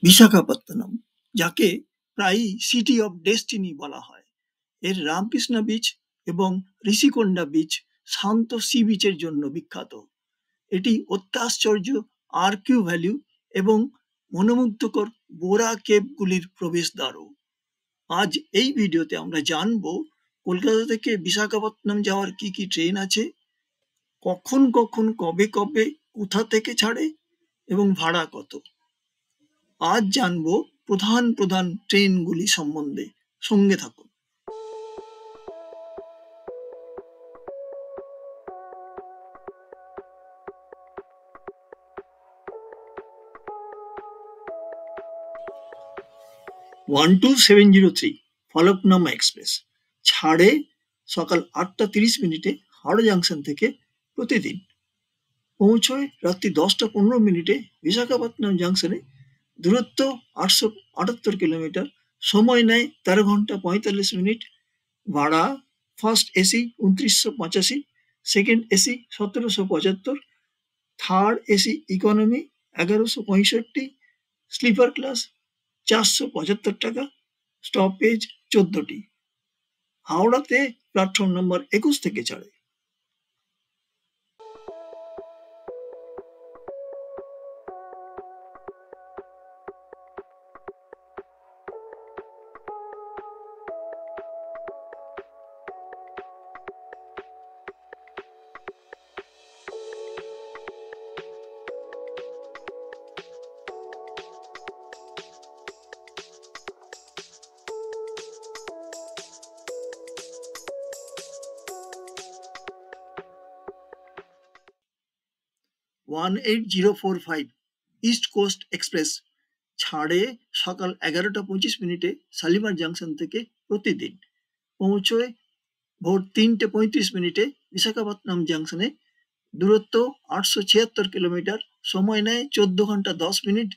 বিশাখাপত্তনম, যাকে প্রায়ই city of destiny বলা হয়, এর রামকৃষ্ণ বিচ এবং ঋষিকোন্ডা বিচ শান্ত সি বিচের জন্য বিখ্যাত। এটি অত্যাশ্চর্য আরকিউ ভ্যালি এবং মনোমুগ্ধকর বোরা কেভগুলির প্রবেশদ্বারও। আজ এই ভিডিওতে আমরা জানব কলকাতা থেকে বিশাখাপত্তনম যাওয়ার কি কি ট্রেন আছে, কখন কখন কবে কবে কোথা থেকে ছাড়ে এবং ভাড়া কত। আজ জানব প্রধান প্রধান ট্রেনগুলি সম্বন্ধে। সঙ্গে থাকুন। ওয়ান 2703 ফলকনামা এক্সপ্রেস ছাড়ে সকাল 8:30 হাওড়া জাংশন থেকে প্রতিদিন। পৌঁছয় রাত্রি 10:15 বিশাখাপত্তনম জাংশনে। দূরত্ব 878 কিলোমিটার। সময় নেয় 13 ঘন্টা 45 মিনিট। ভাড়া first AC 2985, second AC 1775, third AC economy 1165, sleeper class 475 টাকা। স্টপেজ 14টি। হাওড়াতে প্ল্যাটফর্ম নম্বর 21 থেকে ছাড়ে। ওয়ান 8045 ইস্ট কোস্ট এক্সপ্রেস ছাড়ে সকাল 11:25 শালিমার জাংশন থেকে প্রতিদিন। পৌঁছয় ভোর 3:35 বিশাখাপত্তনম জাংশনে। দূরত্ব 876 কিলোমিটার। সময় নেয় 14 ঘন্টা 10 মিনিট।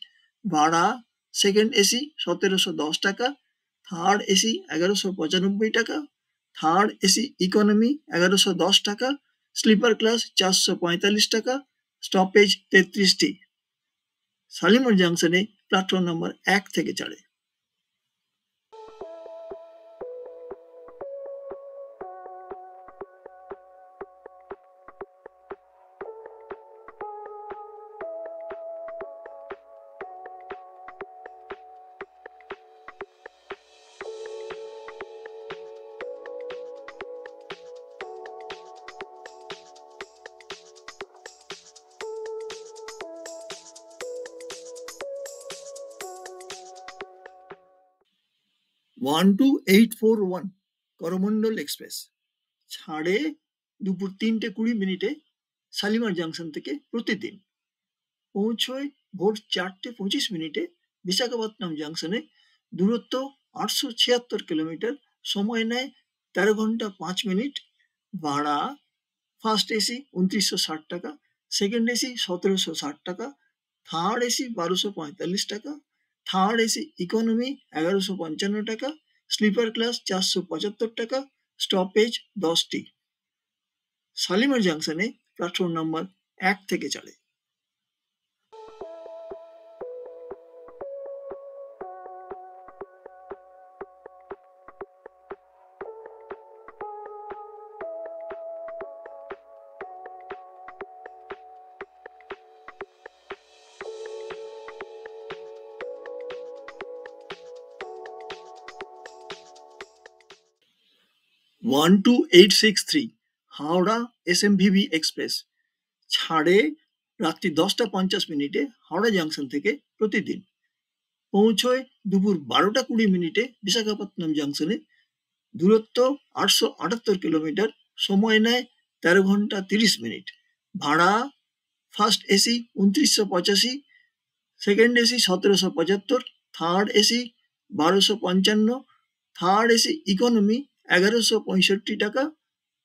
ভাড়া সেকেন্ড এসি 1710 টাকা, থার্ড এসি 1195 টাকা, থার্ড এসি ইকোনমি 1110 টাকা, স্লিপার ক্লাস 445 টাকা। স্টপেজ 33টি। শালিমার জাংশনে প্ল্যাটফর্ম নম্বর 1 থেকে ছাড়ে। ওয়ান 2841 করমণ্ডল এক্সপ্রেস ছাড়ে দুপুর 3:20 শালিমার জাংশন থেকে প্রতিদিন। পৌঁছয় ভোর 4:25 বিশাখাপত্তনম জাংশনে। দূরত্ব 876 কিলোমিটার। সময় নেয় 13 ঘন্টা 5 মিনিট। ভাড়া ফার্স্ট এসি 2960 টাকা, সেকেন্ড এসি 1760 টাকা, থার্ড এসি 1245 টাকা, থার্ড এসি ইকোনমি 1155 টাকা, স্লিপার ক্লাস 475 টাকা। স্টপেজ 10টি। শালিমার জাংশনে প্ল্যাটফর্ম নম্বর 1 থেকে ছাড়ে। ওয়ান 2863 হাওড়া এসএমভিভি এক্সপ্রেস ছাড়ে রাত্রি 10:50 হাওড়া জাংশন থেকে প্রতিদিন। পৌঁছয় দুপুর 12:20 বিশাখাপত্তনম জাংশনে। দূরত্ব 878 কিলোমিটার। সময় নেয় 13 ঘন্টা 30 মিনিট। ভাড়া first AC 2985, second AC 1775, third AC 1255, third AC economy 1165 টাকা,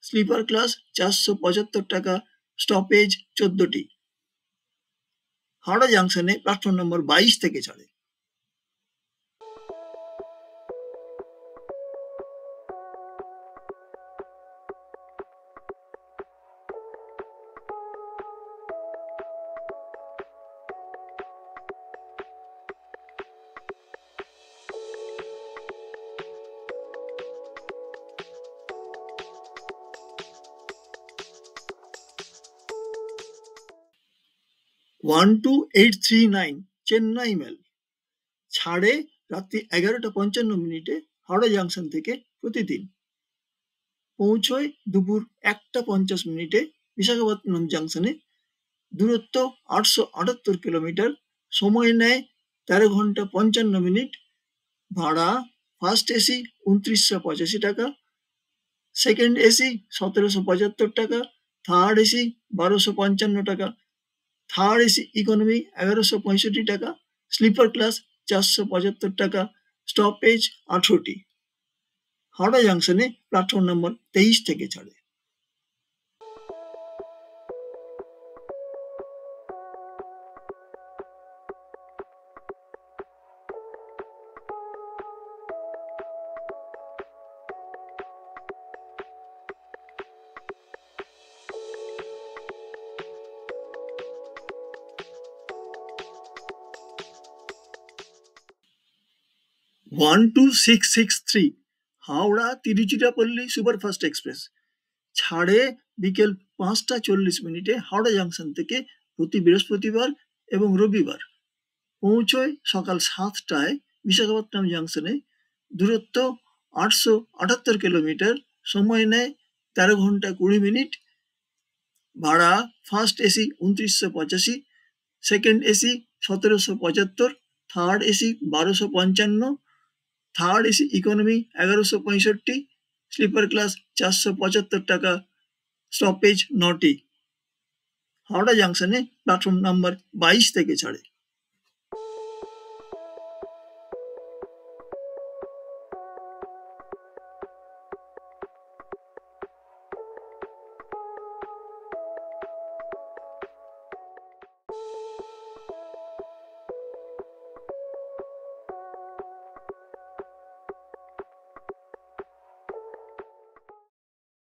স্লিপার ক্লাস 475 টাকা। স্টপেজ 14টি। হাওড়া জাংশনে প্ল্যাটফর্ম নম্বর 22 থেকে ছাড়ে। 12839 চেন্নাই মেল ছাড়ে রাত্রি 11:55 হাওড়া জাংশন থেকে প্রতিদিন, পৌঁছয় দুপুর 1:50 বিশাখাপত্তনম জাংশনে, দূরত্ব 878 কিলোমিটার, সময় নেয় 13 ঘন্টা 55 মিনিট, ভাড়া ফার্স্ট এসি 2985 টাকা, সেকেন্ড এসি 1775 টাকা, থার্ড এসি 1255 টাকা, থার্ড এসি ইকোনমি 1165 টাকা, স্লিপার ক্লাস 475 টাকা, স্টপেজ 18টি। হাওড়া জাংশনে প্ল্যাটফর্ম নম্বর 23 থেকে ছাড়ে। One two six three Howrah Tiruchirappalli superfast express ছাড়ে বিকেল 5:40 হাওড়া জাংশন থেকে প্রতি বৃহস্পতিবার এবং রবিবার, পৌঁছয় সকাল 7টায় বিশাখাপত্তনম জাংশনে, দূরত্ব 878 কিলোমিটার, সময় নেয় 13 ঘন্টা 20 মিনিট, ভাড়া first AC 2985, second AC 1775, third AC 1255, third AC economy 1165, sleeper class 475 টাকা, স্টপেজ 9টি। হাওড়া জাংশনে প্ল্যাটফর্ম নাম্বার 22 থেকে ছাড়ে।